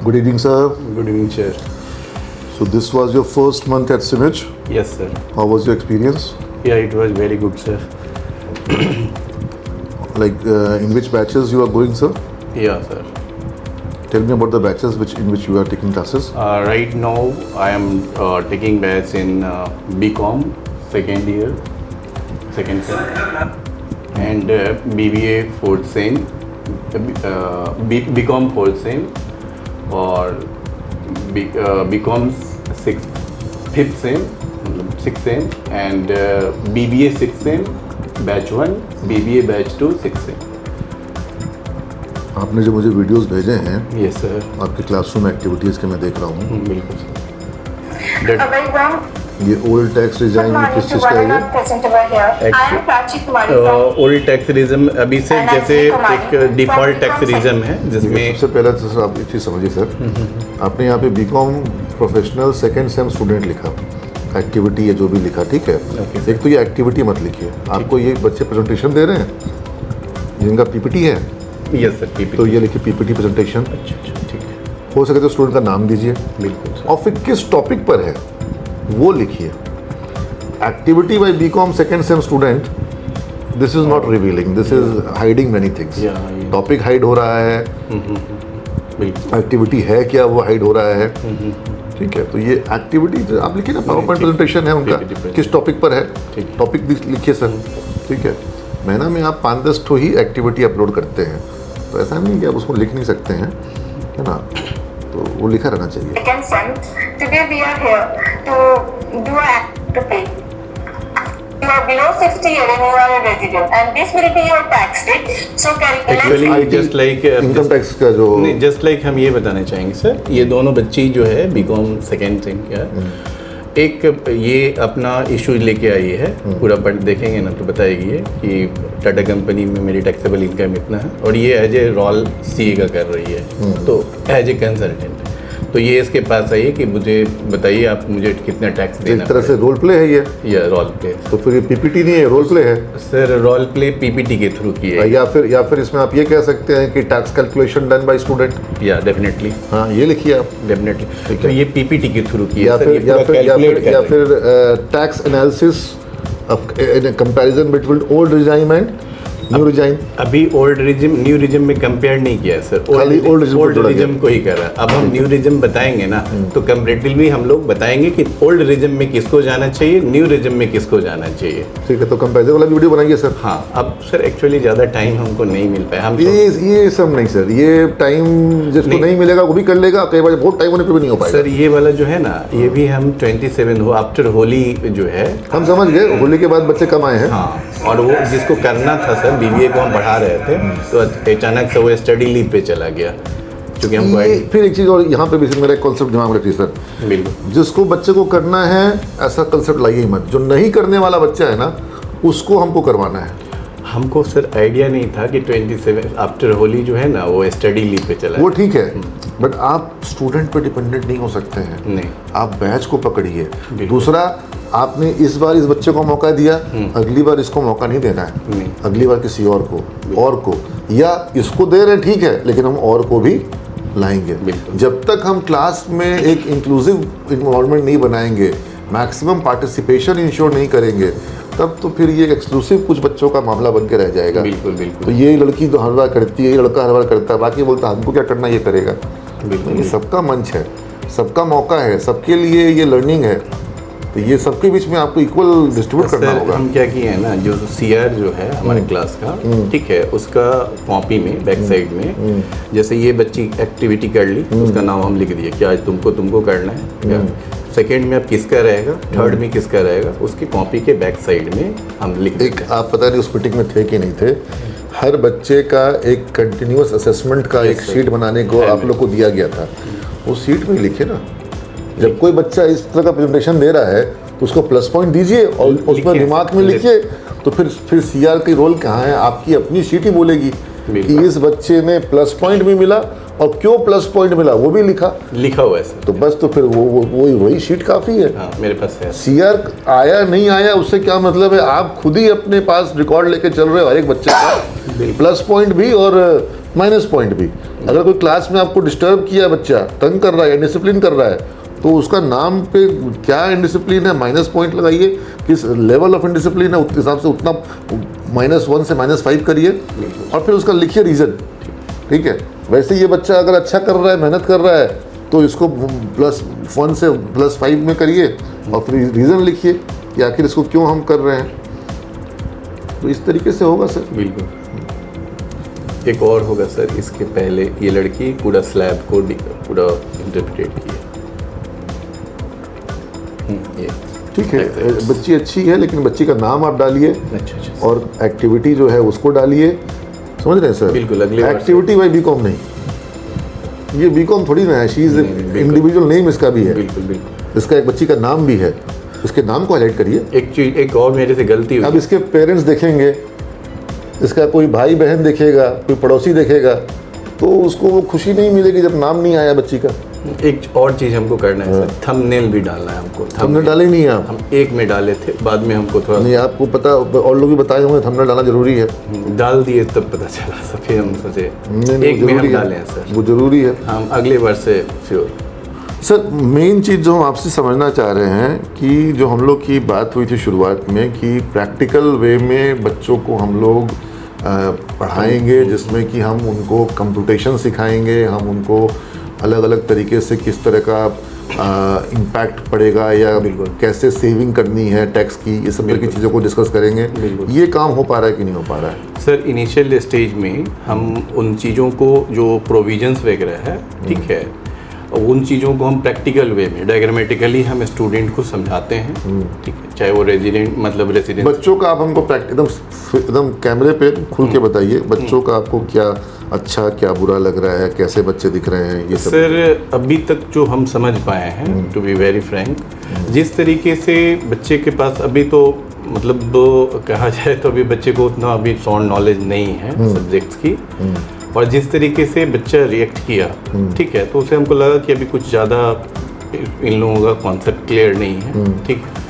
Good evening, sir. Good evening, sir. So this was your first month at Simich. Yes, sir. How was your experience? Yeah, it was very good, sir. Like in which batches you are going, sir? Yeah, sir. Tell me about the batches in which you are taking classes. Right now, I am taking batch in BCom second year, second sem, and BBA fourth sem, BCom fourth sem, और BCom fifth sem, and BBA sixth sem, batch 1, BBA batch 2, sixth sem. आपने जो मुझे videos भेजे हैं yes sir. आपके classroom activities के मैं देख रहा हूँ. बिल्कुल सर. ये ओल्ड टैक्स डिजाइन किस चीज़ का है ये? ओल्ड टैक्सरिज्म अभी से जैसे एक डिफ़ॉल्ट टैक्सरिज्म है जिसमें सबसे पहले तो सर आप एक चीज़ समझिए सर. आपने यहाँ पे BCom professional second sem student लिखा, एक्टिविटी है जो भी लिखा, ठीक है. एक तो ये एक्टिविटी मत लिखिए. आपको ये बच्चे प्रेजेंटेशन दे रहे हैं जिनका पीपीटी है. Yes sir. पीपीटी. तो ये लिखिए पीपीटी प्रेजेंटेशन. अच्छा ठीक है. हो सके तो स्टूडेंट का नाम दीजिए. बिल्कुल. और फिर किस टॉपिक पर है वो लिखिए. Activity by BCom second sem student, this is not revealing, this is hiding many things. Topic hide हो रहा है, एक्टिविटी है क्या वो हाइड हो रहा है. ठीक है. तो ये एक्टिविटी आप लिखिए ना. पावर पॉइंट प्रेजेंटेशन है उनका, किस टॉपिक पर है, टॉपिक लिखिए सर. ठीक है. महीना में आप 5-10 ठो ही एक्टिविटी अपलोड करते हैं, तो ऐसा नहीं कि आप उसको लिख नहीं सकते हैं, है ना. तो वो लिखा रहना चाहिए. Today we are here to do an activity. You are below 60 years and you are a resident, and this will be your tax rate. So Actually, just like income tax का जो नहीं, जस्ट लाइक हम ये बताना चाहेंगे sir. ये दोनों बच्ची जो है बीकॉम सेकेंड सेम क्या एक ये अपना इशू लेके आई है. पूरा पढ़ देखेंगे ना तो बताएगी ये कि टाटा कंपनी में मेरी टैक्सेबल इनकम इतना है, और ये एज ए रोल सीए का कर रही है, तो एज ए कंसल्टेंट. तो ये इसके पास आई है कि मुझे बताइए आप मुझे कितना टैक्स देना. एक तरह से रोल प्ले है ये. या रोल प्ले. तो फिर ये पीपीटी नहीं है, रोल प्ले है सर. रोल प्ले पीपीटी के थ्रू की है. या फिर इसमें आप ये कह सकते हैं कि tax calculation done by student. या डेफिनेटली. हाँ, ये लिखिए आप. डेफिनेटली. तो ये पीपीटी के थ्रू की है. या फिर tax analysis in comparison between old regime and new regime. अभी ओल्ड रिजिम न्यू रिजिम में कंपेयर नहीं किया सर. खाली ओल्ड रिजिम को ही कर रहा है. अब हम न्यू रिजिम बताएंगे ना तो कंपैरेटिवली हम लोग बताएंगे कि ओल्ड रिजिम में किसको जाना चाहिए, न्यू रिजिम में किसको जाना चाहिए. ठीक है. तो कंपैरिजन वाला वीडियो बनाइए सर. हाँ. अब सर एक्चुअली ज़्यादा टाइम हमको नहीं मिल पाया. हम ये सब नहीं सर. ये टाइम जिसको नहीं मिलेगा वो भी कर लेगा. कई बार बहुत टाइम होने पर भी नहीं हो पाएगा सर. ये वाला जो है ना, ये भी हम 27 हो आफ्टर होली जो है, हम समझ गए. होली के बाद बच्चे कम आए हैं. हाँ. और वो जिसको करना था सर, बीबीए को हम बढ़ा रहे थे, तो अचानक से वो स्टडी लीव पे चला गया. क्योंकि हम फिर एक चीज़ और यहाँ पे भी मेरा एक कॉन्सेप्ट दिमाग में रखिए सर. बिल्कुल. जिसको बच्चे को करना है ऐसा कंसेप्ट लाइए ही मत. जो नहीं करने वाला बच्चा है ना, उसको हमको करवाना है. हमको सर आइडिया नहीं था कि 27 आफ्टर होली जो है ना वो स्टडी लीव पे चला. वो ठीक है, बट आप स्टूडेंट पे डिपेंडेंट नहीं हो सकते हैं. नहीं. आप बैच को पकड़िए. दूसरा, आपने इस बार इस बच्चे को मौका दिया, अगली बार इसको मौका नहीं देना है. अगली बार किसी और को या इसको दे रहे हैं ठीक है, लेकिन हम और को भी लाएंगे. जब तक हम क्लास में एक इंक्लूसिव इन्वॉल्वमेंट नहीं बनाएंगे, मैक्सिमम पार्टिसिपेशन इंश्योर नहीं करेंगे, तब तो फिर ये एक्सक्लूसिव कुछ बच्चों का मामला बन के रह जाएगा. बिल्कुल. तो ये लड़की तो हर बार करती है, ये लड़का हर बार करता है, बाकी बोलता है हमको क्या करना ये करेगा. ये सबका मंच है, सबका मौका है, सबके लिए ये लर्निंग है. तो ये सबके बीच में आपको इक्वल डिस्ट्रीब्यूट करना होगा. हम क्या किए हैं ना, जो सीआर जो है हमारे क्लास का, ठीक है, उसका कॉपी में बैक साइड में जैसे ये बच्ची एक्टिविटी कर ली, उसका नाम हम लिख दिए कि आज तुमको करना है. सेकेंड में अब किसका रहेगा, थर्ड में किसका रहेगा, उसकी कॉपी के बैक साइड में हम लिख देते हैं. आप पता नहीं उस मीटिंग में थे कि नहीं थे. हर बच्चे का एक कंटिन्यूअस असेसमेंट का एक शीट बनाने को आप लोग को दिया गया था. उस शीट में लिखे ना. जब कोई बच्चा इस तरह का प्रेजेंटेशन दे रहा है तो उसको प्लस पॉइंट दीजिए और उसमें दिमाग में लिखिए. तो फिर सीआर की रोल कहाँ है. आपकी अपनी शीट ही बोलेगी कि इस बच्चे ने प्लस पॉइंट भी मिला और क्यों प्लस पॉइंट मिला वो भी लिखा हुआ है सर. तो बस तो फिर वही शीट काफ़ी है. हाँ, मेरे पास है. सीआर आया नहीं आया उससे क्या मतलब है. आप खुद ही अपने पास रिकॉर्ड लेके चल रहे हो हर एक बच्चे का, प्लस पॉइंट भी और माइनस पॉइंट भी। अगर कोई क्लास में आपको डिस्टर्ब किया, बच्चा तंग कर रहा है, डिसिप्लिन कर रहा है, तो उसका नाम पे क्या इनडिसिप्लिन है माइनस पॉइंट लगाइए, किस लेवल ऑफ इनडिसिप्लिन है उस हिसाब से उतना -1 से -5 करिए और फिर उसका लिखिए रीज़न। ठीक है, वैसे ये बच्चा अगर अच्छा कर रहा है, मेहनत कर रहा है, तो इसको +1 से +5 में करिए और फिर रीज़न लिखिए कि आखिर इसको क्यों हम कर रहे हैं। तो इस तरीके से होगा सर। बिल्कुल। एक और होगा सर, इसके पहले ये लड़की पूरा स्लैब को पूरा इंटरप्रेट किया। ये ठीक है, बच्ची अच्छी है, लेकिन बच्ची का नाम आप डालिए अच्छा। और एक्टिविटी जो है उसको डालिए। समझ रहे हैं सर? बिल्कुल, अगले बार एक्टिविटी बाई बीकॉम नहीं, ये बीकॉम थोड़ी ना है, शी इज इंडिविजुअल नेम इसका भी है। बिल्कुल। इसका एक बच्ची का नाम भी है, इसके नाम को हाईलाइट करिए। एक चीज, एक और मेरे से गलती हुई। अब इसके पेरेंट्स देखेंगे, इसका कोई भाई बहन देखेगा, कोई पड़ोसी देखेगा, तो उसको वो खुशी नहीं मिलेगी जब नाम नहीं आया बच्ची का। एक और चीज़ हमको करना है सर, थंबनेल भी डालना है हमको। हमने डाले नहीं है आप? हम एक में डाले थे, बाद में हमको थोड़ा नहीं, आपको पता, और लोग भी बताए होंगे थंबनेल डालना जरूरी है। डाल दिए तब पता चला सर, फिर हम सोचे नहीं, एक में जरूरी हम है। डाले हैं सर, वो जरूरी है। हम अगले बार से श्योर। सर, मेन चीज़ जो हम आपसे समझना चाह रहे हैं कि जो हम लोग की बात हुई थी शुरुआत में कि प्रैक्टिकल वे में बच्चों को हम लोग पढ़ाएंगे, जिसमें कि हम उनको कंप्यूटेशन सिखाएंगे, हम उनको अलग अलग तरीके से किस तरह का इम्पैक्ट पड़ेगा या कैसे सेविंग करनी है टैक्स की, ये सब तरह की चीज़ों को डिस्कस करेंगे। ये काम हो पा रहा है कि नहीं हो पा रहा है? सर, इनिशियल स्टेज में हम उन चीज़ों को जो प्रोविजंस वगैरह है, ठीक है, उन चीज़ों को हम प्रैक्टिकल वे में डायग्रामेटिकली हम स्टूडेंट को समझाते हैं। ठीक है, चाहे वो रेजिडेंट बच्चों का आप हमको एकदम कैमरे पे खुल के बताइए, बच्चों का आपको क्या अच्छा क्या बुरा लग रहा है, कैसे बच्चे दिख रहे हैं, ये सब। सर, अभी तक जो हम समझ पाए हैं, टू बी वेरी फ्रैंक, जिस तरीके से बच्चे के पास अभी तो कहा जाए तो अभी बच्चे को उतना अभी साउंड नॉलेज नहीं है सब्जेक्ट्स की, और जिस तरीके से बच्चा रिएक्ट किया, ठीक है, तो उसे हमको लगा कि अभी कुछ ज़्यादा इन लोगों का कॉन्सेप्ट क्लियर नहीं है। ठीक है,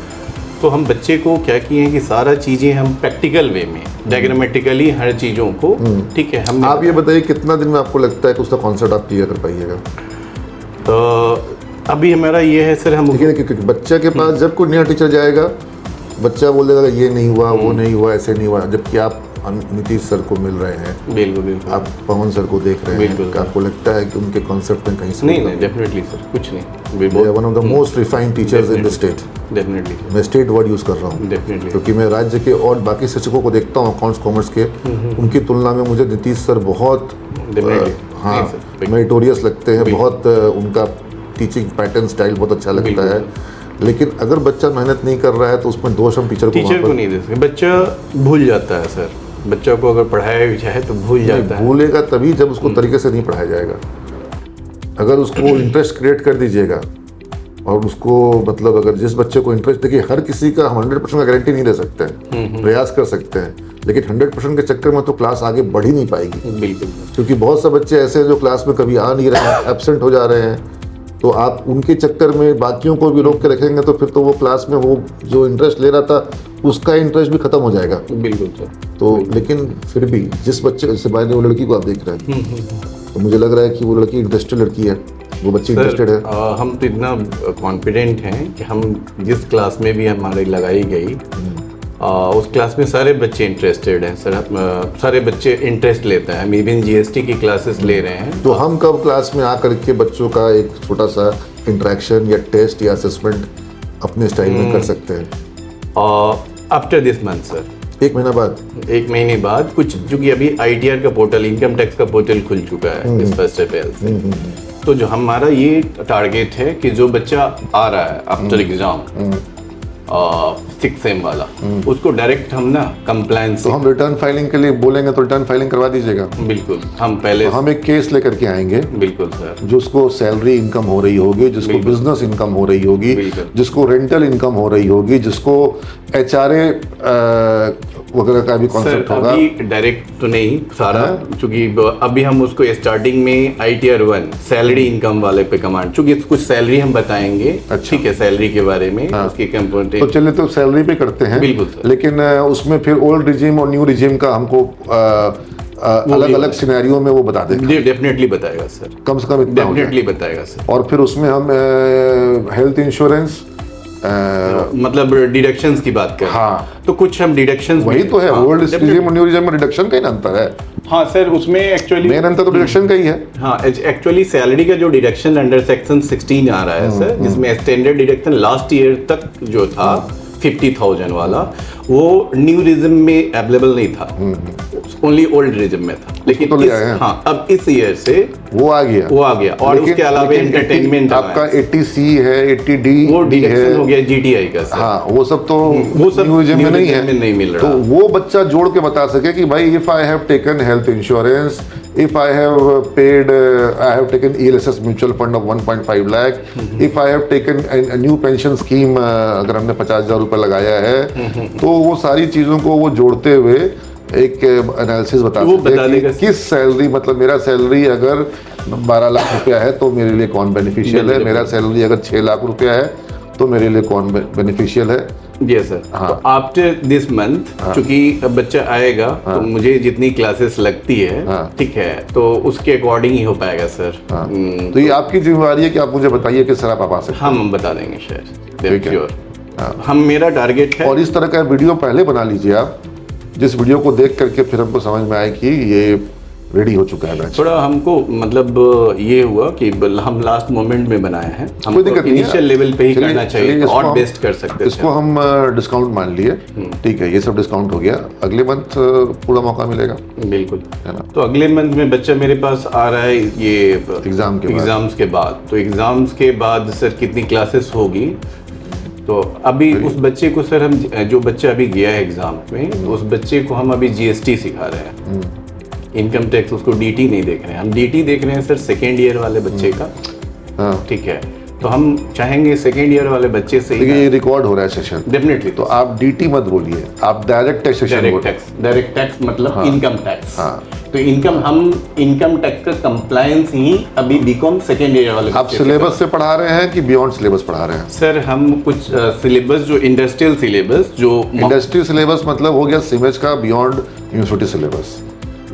तो हम बच्चे को क्या किए हैं कि सारा चीज़ें हम प्रैक्टिकल वे में डायग्रामेटिकली हर चीज़ों को, ठीक है, हम आप ये बताइए कितना दिन में आपको लगता है कि उसका कॉन्सेप्ट आप क्लियर कर पाइएगा? तो अभी हमारा ये है सर, हम क्योंकि बच्चे के पास जब कोई नया टीचर जाएगा, बच्चा बोलेगा ये नहीं हुआ, वो नहीं हुआ, ऐसे नहीं हुआ, जबकि आप नीतीश सर को मिल रहे हैं, बिल्कुल, आप पवन सर को देख रहे हैं, आपको लगता है कि उनके कॉन्सेप्ट में कहीं से नहीं, डेफिनेटली सर, कुछ नहीं, one of the most refined teachers in the state. Definitely मैं स्टेट वर्ड यूज़ कर रहा हूँ क्योंकि मैं राज्य के और बाकी शिक्षकों को देखता हूँ अकाउंट्स कॉमर्स के, उनकी तुलना में मुझे नीतीश सर बहुत मेरिटोरियस लगते हैं, बहुत उनका टीचिंग पैटर्न स्टाइल बहुत अच्छा लगता है। लेकिन अगर बच्चा मेहनत नहीं कर रहा है तो उसमें दोष हम टीचर को नहीं दे सकते। बच्चा भूल जाता है सर, बच्चा को अगर पढ़ाया भी जाए तो भूल जाता है। भूलेगा तभी जब उसको तरीके से नहीं पढ़ाया जाएगा। अगर उसको इंटरेस्ट क्रिएट कर दीजिएगा और उसको मतलब अगर जिस बच्चे को इंटरेस्ट, देखिए हर किसी का हम 100% का गारंटी नहीं दे सकते हैं, प्रयास कर सकते हैं, लेकिन 100% के चक्कर में तो क्लास आगे बढ़ ही नहीं पाएगी। बिल्कुल, क्योंकि बहुत से बच्चे ऐसे हैं जो क्लास में कभी आ नहीं रहे हैं, एब्सेंट हो जा रहे हैं, तो आप उनके चक्कर में बाकियों को भी रोक के रखेंगे तो फिर तो वो क्लास में वो जो इंटरेस्ट ले रहा था उसका इंटरेस्ट भी खत्म हो जाएगा। बिल्कुल सर। तो लेकिन फिर भी जिस बच्चे से बाहर वो लड़की को आप देख रहे हैं, तो मुझे लग रहा है कि वो लड़की इंटरेस्टेड लड़की है, वो बच्ची इंटरेस्टेड है। हम तो इतना कॉन्फिडेंट हैं कि हम जिस क्लास में भी हमारी लगाई गई उस क्लास में सारे बच्चे इंटरेस्टेड हैं सर। सारे बच्चे इंटरेस्ट लेते हैं। हम इवन जीएसटी की क्लासेस ले रहे हैं। तो हम कब क्लास में आकर के बच्चों का एक छोटा सा इंटरेक्शन या टेस्ट या असेसमेंट अपने स्टाइल में कर सकते हैं? आफ्टर दिस मंथ सर, 1 महीना बाद। 1 महीने बाद कुछ, चूंकि अभी ITR का पोर्टल, इनकम टैक्स का पोर्टल खुल चुका है इस 1 अप्रैल से, तो जो हमारा ये टारगेट है कि जो बच्चा आ रहा है आफ्टर एग्जाम 6 सेम वाला, उसको डायरेक्ट हम ना कंप्लायंस, तो हम रिटर्न फाइलिंग के लिए बोलेंगे तो रिटर्न फाइलिंग करवा दीजिएगा। बिल्कुल, हम पहले हम एक केस लेकर के आएंगे। बिल्कुल सर। जिसको सैलरी इनकम हो रही होगी, जिसको बिजनेस इनकम हो रही होगी, जिसको रेंटल इनकम हो रही होगी, जिसको HRA वगैरह का भी कॉन्सेप्ट होगा। अभी डायरेक्ट तो नहीं सारा, क्योंकि अभी हम उसको स्टार्टिंग में ITR 1 सैलरी इनकम वाले पे कमांड, चूंकि कुछ सैलरी हम बताएंगे। अच्छा। ठीक है, सैलरी के बारे में उसकी कंपोनेंट तो चलिए, तो सैलरी पे करते हैं। बिल्कुल सर। लेकिन उसमें फिर ओल्ड रिजीम और न्यू रिजीम का हमको अलग अलग सिनेरियो में वो बता देगा, डेफिनेटली बताएगा सर, कम से कम इतना हो जाए। डेफिनेटली बताएगा सर। और फिर उसमें हम हेल्थ इंश्योरेंस, मतलब डिडक्शंस की बात करें, हाँ, तो कुछ हम डिडक्शंस वही तो है, ओल्ड एजिज्म एन्यूरिज्म में डिडक्शन का ही ना अंतर है, हाँ सर, उसमें एक्चुअली मेन अंतर तो डिडक्शन का ही है। हाँ, एक्चुअली सैलरी का जो डिडक्शन अंडर सेक्शन 16 आ रहा है सर, जिसमें स्टैंडर्ड डिडक्शन लास्ट ईयर तक जो था 50,000 वाला, वो न्यू रिज्म में अवेलेबल नहीं था, ओनली ओल्ड रिज्म में था, लेकिन तो लिया है। हाँ, अब इस ईयर से वो आ गया और उसके अलावा एंटरटेनमेंट आपका 80C है, 80D वो है, डिडक्शन हो गया GTI का सर। हाँ, वो सब न्यू रिज्म में नहीं रिज्म में नहीं मिल है। रहा। तो वो बच्चा जोड़ के बता सके कि भाई if I have taken health insurance, if I have paid, I have taken ELSS mutual fund of 1.5 lakh, if I have taken a new pension scheme, अगर हमने 50,000 रुपये लगाया है, तो वो सारी चीज़ों को वो जोड़ते हुए एक एनालिसिस बता सकते हैं कि किस सैलरी, मतलब मेरा सैलरी अगर 12 लाख रुपया है तो मेरे लिए कौन बेनिफिशियल है, मेरा सैलरी अगर 6 लाख रुपया है तो मेरे लिए कौन बेनिफिशियल है। जी सर। हाँ। तो आफ्टर दिस मंथ चूंकि अब बच्चा आएगा, तो मुझे जितनी क्लासेस लगती है, ठीक है, तो उसके अकॉर्डिंग ही हो पाएगा सर। तो ये आपकी जिम्मेवारी है कि आप मुझे बताइए किस तरह आप आ सकते हैं। हम बता देंगे सर, ठीक है। हम, मेरा टारगेट है। और इस तरह का वीडियो पहले बना लीजिए आप, जिस वीडियो को देख करके फिर हमको समझ में आए कि ये रेडी हो चुका है बैच। थोड़ा हमको मतलब ये हुआ कि हम लास्ट मोमेंट में बनाए हैं, हम इनिशियल लेवल पे ही करना चाहिए और बेस्ट कर सकते हैं। इसको हम डिस्काउंट मान लिए, ठीक है, ये सब डिस्काउंट हो गया, अगले मंथ पूरा मौका मिलेगा। बिल्कुल, है ना। तो अगले मंथ में बच्चा मेरे पास आ रहा है ये एग्जाम्स के बाद। तो एग्जाम्स के बाद सर कितनी क्लासेस होगी, तो अभी उस बच्चे को सर हम, जो बच्चा अभी गया है एग्जाम में, उस बच्चे को हम अभी GST सिखा रहे हैं, इनकम टैक्स, उसको DT नहीं देख रहे हैं, हम DT देख रहे हैं सर सेकेंड ईयर वाले बच्चे का, ठीक है। तो हम चाहेंगे सेकेंड ईयर वाले बच्चे से ही, ये रिकॉर्ड हो रहा है सेशन, डेफिनेटली। तो आप DT मत बोलिए, आप डायरेक्ट टैक्सेशन बोलिए। डायरेक्ट टैक्स मतलब इनकम टैक्स। तो इनकम टैक्स का कंप्लायंस ही अभी बीकॉम सेकेंड ईयर वाले आप सिलेबस से पढ़ा रहे हैं कि बियॉन्ड सिलेबस पढ़ा रहे हैं? सर हम कुछ सिलेबस, जो इंडस्ट्रियल सिलेबस, जो इंडस्ट्रियल सिलेबस मतलब हो गया सिमेज का beyond university syllabus.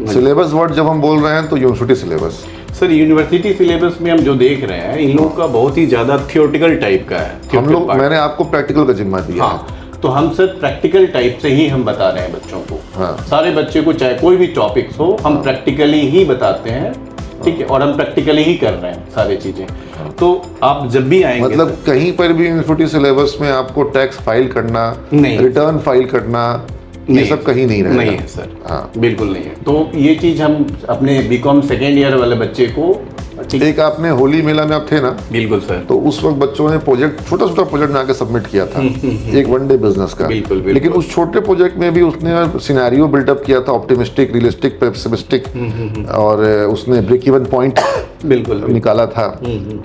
Syllabus word जब हम बोल रहे हैं तो university syllabus. Sir university syllabus में हम जो देख रहे हैं, इन लोगों का बहुत ही ज्यादा थियोरेटिकल टाइप का है। हम लोग, मैंने आपको प्रैक्टिकल का जिम्मा दिया है। तो हम सर प्रैक्टिकल टाइप से ही हम बता रहे हैं बच्चों को। सारे बच्चे को चाहे कोई भी टॉपिक्स हो, हम प्रैक्टिकली ही बताते हैं, ठीक है, और हम प्रैक्टिकली ही कर रहे हैं सारी चीजें। तो आप जब भी आएंगे, मतलब कहीं पर भी यूनिवर्सिटी सिलेबस में आपको टैक्स फाइल करना, रिटर्न फाइल करना, ये सब कहीं नहीं रहेगा। नहीं है सर, बिल्कुल नहीं है। तो ये चीज हम अपने बीकॉम सेकेंड ईयर वाले बच्चे को, एक आपने होली मेला में आप थे ना? बिल्कुल सर। तो उस वक्त बच्चों ने प्रोजेक्ट, छोटा प्रोजेक्ट बना के सबमिट किया था, एक वन डे बिजनेस का। बिल्कुल। लेकिन उस छोटे प्रोजेक्ट में भी उसने सिनेरियो बिल्डअप किया था, ऑप्टिमिस्टिक, रियलिस्टिक, पेसिमिस्टिक, और उसने ब्रेक इवन पॉइंट बिल्कुल निकाला था।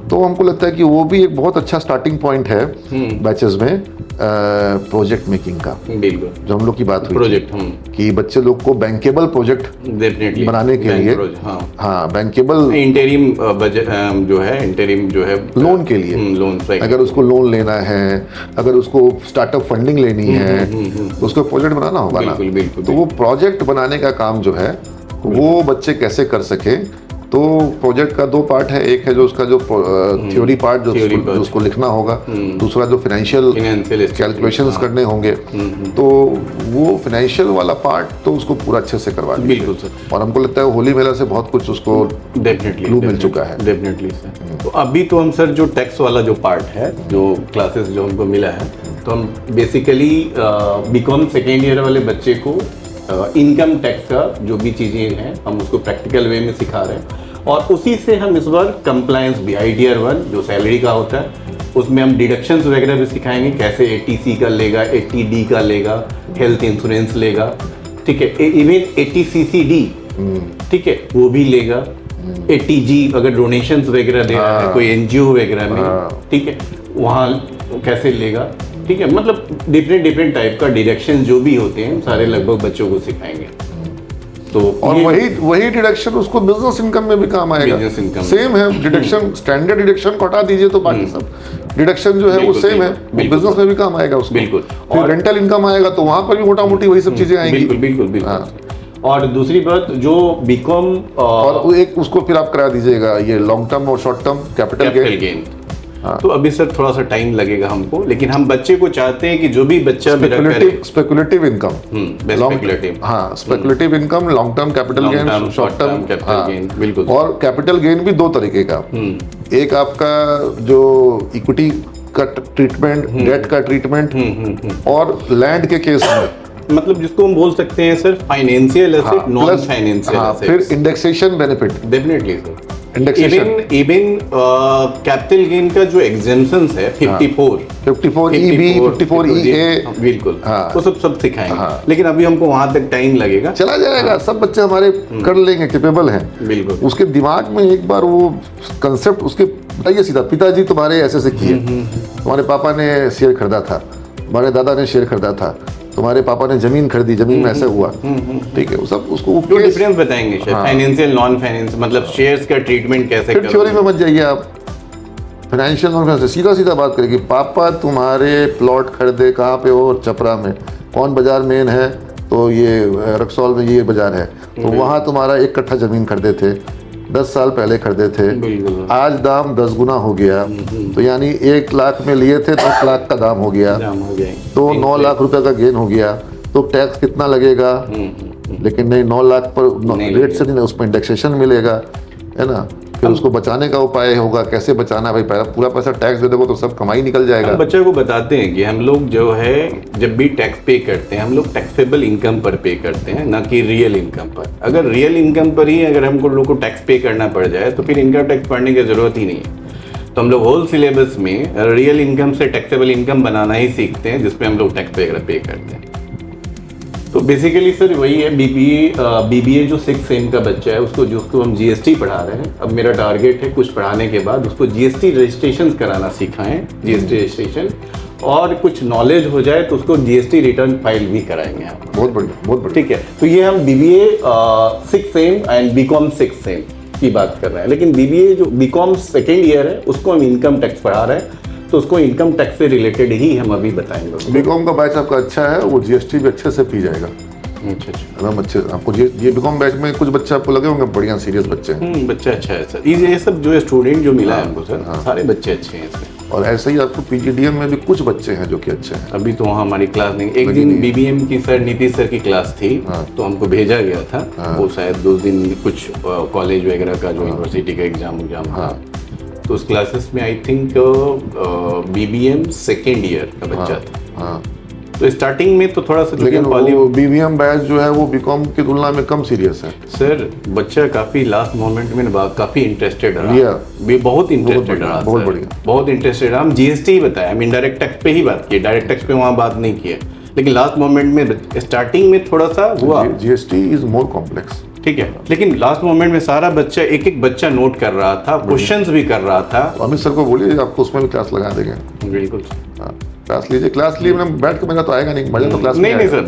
तो हमको लगता है कि वो भी एक बहुत अच्छा स्टार्टिंग पॉइंट है बैचेस में प्रोजेक्ट मेकिंग का। बिल्कुल, जो हम लोग की बात हुई प्रोजेक्ट कि बच्चे लोग को बैंकेबल प्रोजेक्ट बनाने के लिए, हाँ, बैंकेबल इंटरिम बजट जो है, इंटरिम जो है लोन के लिए, लोन, अगर उसको लोन लेना है, अगर उसको स्टार्टअप फंडिंग लेनी है, तो उसको प्रोजेक्ट बनाना होगा ना। तो वो प्रोजेक्ट बनाने का काम जो है वो बच्चे कैसे कर सके, तो प्रोजेक्ट का दो पार्ट है। एक है जो उसका जो थ्योरी पार्ट, जो उसको लिखना होगा, दूसरा जो फाइनेंशियल कैलकुलेशंस करने होंगे। तो वो फाइनेंशियल वाला पार्ट तो उसको पूरा अच्छे से करवा दीजिए। बिल्कुल सर। और हमको लगता है होली मेला से बहुत कुछ उसको डेफिनेटली मिल चुका है। Definitely sir. तो अभी तो हम सर जो टैक्स वाला जो पार्ट है, जो क्लासेस जो हमको मिला है, तो हम बेसिकली बीकॉम सेकेंड ईयर वाले बच्चे को इनकम टैक्स का जो भी चीज़ें हैं हम उसको प्रैक्टिकल वे में सिखा रहे हैं। और उसी से हम इस बार कंप्लायंस भी, ITR 1 जो सैलरी का होता है, उसमें हम डिडक्शंस वगैरह भी सिखाएंगे, कैसे 80C का लेगा, 80D का लेगा, हेल्थ इंश्योरेंस लेगा, ठीक है, इवन 80CCD, ठीक है, वो भी लेगा, 80G अगर डोनेशंस वगैरह दे रहा है कोई NGO वगैरह में, ठीक है, वहाँ कैसे लेगा, ठीक है। मतलब डिफरेंट टाइप का डिडक्शन जो भी होते हैं सारे लगभग बच्चों को सिखाएंगे। तो और वही डिडक्शन उसको बिजनेस इनकम में भी काम आएगा। सेम है डिडक्शन, स्टैंडर्ड डिडक्शन को हटा दीजिए तो बाकी सब डिडक्शन जो है वो सेम है, बिजनेस में भी काम आएगा उसको। बिल्कुल। फिर रेंटल इनकम आएगा तो वहां पर भी मोटा मोटी वही सब चीजें आएंगी। बिल्कुल। और दूसरी बात जो बीकॉम और वो एक उसको फिर आप करा दीजिएगा ये लॉन्ग टर्म और short term capital capital gain. तो अभी सर थोड़ा सा टाइम लगेगा हमको, लेकिन हम बच्चे को चाहते हैं कि जो भी बच्चा मेरा करे स्पेकुलेटिव इनकम, स्पेकुलेटिव, हाँ speculative income, long term capital gain, short term capital gain, बिल्कुल। और कैपिटल गेन भी दो तरीके का, एक आपका जो इक्विटी का ट्रीटमेंट, डेट का ट्रीटमेंट, और लैंड के केस में मतलब जिसको हम बोल सकते हैं sir financial asset, non financial asset, फिर indexation benefit, definitely sir. Indexation even capital gain का जो एग्जेम्पशंस है 54 EB 54 EA, बिल्कुल, हाँ। वो सब सिखाएंगे, लेकिन अभी हमको वहां तक टाइम लगेगा। चला जाएगा, सब बच्चे हमारे कर लेंगे, कैपेबल हैं। बिल्कुल। उसके दिमाग में एक बार वो कंसेप्ट उसके बताइए सीधा, पिताजी तुम्हारे ऐसे से किए, तुम्हारे पापा ने शेयर खरीदा था, तुम्हारे दादा ने शेयर खरीदा था, तुम्हारे पापा ने जमीन खरीदी, जमीन में ऐसे हुआ, ठीक है, वो सब उसको जो डिफरेंस बताएंगे फाइनेंशियल नॉन फाइनेंशियल, मतलब शेयर्स का ट्रीटमेंट कैसे फिर थ्योरी में मत जाइए आप, फाइनेंशियल नॉन फाइनेंशियल सीधा बात करेगी, पापा तुम्हारे प्लॉट खरीदे कहाँ पे हो, चपरा में, कौन बाजार मेन है, तो ये रक्सौल में ये बाजार है, तो वहाँ तुम्हारा 1 कट्ठा जमीन खरीदे थे, 10 साल पहले खरीदे थे, आज दाम 10 गुना हो गया, तो यानी 1 लाख में लिए थे, 10 लाख का दाम हो गया, तो 9 लाख रुपए का गेन हो गया, तो टैक्स कितना लगेगा, लेकिन नहीं 9 लाख पर रेट से नहीं, उस पर इंडेक्सेशन मिलेगा, है ना, फिर उसको बचाने का उपाय होगा, कैसे बचाना, भाई पूरा पैसा टैक्स दे दोगे तो सब कमाई निकल जाएगा। हम बच्चे को बताते हैं कि हम लोग जो है जब भी टैक्स पे करते हैं, हम लोग टैक्सेबल इनकम पर पे करते हैं, ना कि रियल इनकम पर। अगर रियल इनकम पर ही अगर हमको लोग को टैक्स पे करना पड़ जाए तो फिर इनकम टैक्स पढ़ने की जरूरत ही नहीं है। तो हम लोग होल सिलेबस में रियल इनकम से टैक्सेबल इनकम बनाना ही सीखते हैं, जिसपे हम लोग टैक्स पे करते हैं। तो बेसिकली सर वही है, बीबीए जो 6 सेम का बच्चा है उसको, जिसको हम जीएसटी पढ़ा रहे हैं, अब मेरा टारगेट है कुछ पढ़ाने के बाद उसको जीएसटी रजिस्ट्रेशन कराना सिखाएं, जीएसटी रजिस्ट्रेशन, और कुछ नॉलेज हो जाए तो उसको जीएसटी रिटर्न फाइल भी कराएंगे आप। बहुत बढ़िया। ठीक है, तो ये हम BBA 6 sem and BCom 6 sem की बात कर रहे हैं, लेकिन बीबीए जो बीकॉम सेकेंड ईयर है उसको हम इनकम टैक्स पढ़ा रहे हैं, तो उसको इनकम टैक्स से रिलेटेड ही हम अभी बताएंगे। बीकॉम का बैच आपका अच्छा है, वो जीएसटी भी अच्छे से पी जाएगा। अच्छा, एकदम अच्छे, आपको ये बीकॉम बैच में कुछ बच्चे आपको लगे होंगे बढ़िया सीरियस बच्चे हैं। बच्चा अच्छा है सर, ये सब जो स्टूडेंट जो मिला है हमको सर, सारे बच्चे अच्छे हैं इसमें। और ऐसे ही आपको पीजीडीएम में भी कुछ बच्चे हैं जो कि अच्छे हैं। अभी तो वहाँ हमारी क्लास नहीं, एक दिन बीबीएम की सर नीतीश सर की क्लास थी, तो हमको भेजा गया था, वो शायद 2 दिन कुछ कॉलेज वगैरह का जो यूनिवर्सिटी का एग्जाम था, तो उस क्लासेस में I think BBM second year का बच्चा था। तो स्टार्टिंग में तो थोड़ा सा, लेकिन वो बीबीएम बैच जो है वो बीकॉम की तुलना में कम सीरियस है सर। बच्चा काफी लास्ट मोमेंट में काफी इंटरेस्टेड रहा, बहुत इंटरेस्टेड रहा, बहुत इंटरेस्टेड रहा। हम जीएसटी बताया, हम इनडायरेक्ट टैक्स पे ही बात की, डायरेक्ट टैक्स पे वहाँ बात नहीं की है, लेकिन लास्ट मोमेंट में स्टार्टिंग में थोड़ा सा हुआ। जीएसटी इज मोर कॉम्प्लेक्स, ठीक है, लेकिन लास्ट मोमेंट में सारा बच्चा एक बच्चा नोट कर रहा था, क्वेश्चंस भी कर रहा था। अमित सर को बोलिए आपको उसमें भी क्लास लगा देंगे। बिल्कुल, क्लास लीजिए, क्लास लिए मैंने बैठ के मजा तो आएगा नहीं, मजा तो क्लास में नहीं सर,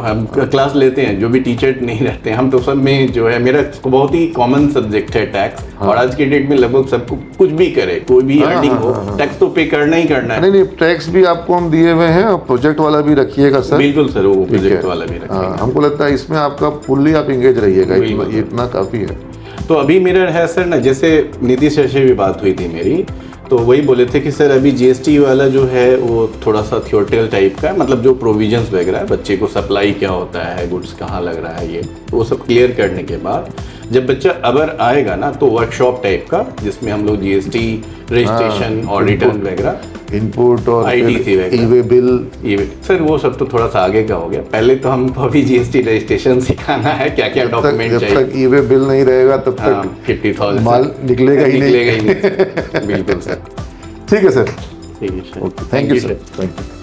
हम क्लास लेते हैं, जो भी टीचर नहीं रहते हैं हम तो सब में जो है, मेरा बहुत ही कॉमन सब्जेक्ट है टैक्स, और आज के डेट में लगभग सबको कुछ भी करे, कोई भी अर्निंग हो, टैक्स तो पे करना ही करना है। नहीं, टैक्स भी आपको हम दिए हुए हैं, प्रोजेक्ट वाला भी रखिएगा सर। बिल्कुल सर, वो प्रोजेक्ट वाला भी रखिएगा। हमको लगता है इसमें आपका फुल्ली आप इंगेज रहिएगा, इतना काफी है। तो अभी मेरा है सर ना, जैसे नीतीश सर से भी बात हुई थी मेरी, तो वही बोले थे कि सर अभी जीएसटी वाला जो है वो थोड़ा सा थियोरेटिकल टाइप का है, मतलब जो प्रोविजंस वगैरह है, बच्चे को सप्लाई क्या होता है, गुड्स कहाँ लग रहा है, ये वो सब क्लियर करने के बाद जब बच्चा अबर आएगा ना, तो वर्कशॉप टाइप का जिसमें हम लोग जीएसटी रजिस्ट्रेशन और रिटर्न वगैरह, इनपुट और आईटीसी वगैरह, बिल, सर वो सब तो थोड़ा सा आगे का हो गया। पहले तो हमको अभी जीएसटी रजिस्ट्रेशन सिखाना है, क्या क्या डॉक्यूमेंट चाहिए। जब तक ई वे बिल नहीं रहेगा तब तक 50,000 माल निकलेगा ही नहीं। बिल्कुल सर, ठीक है सर, ठीक है sir, thank you sir, thank you.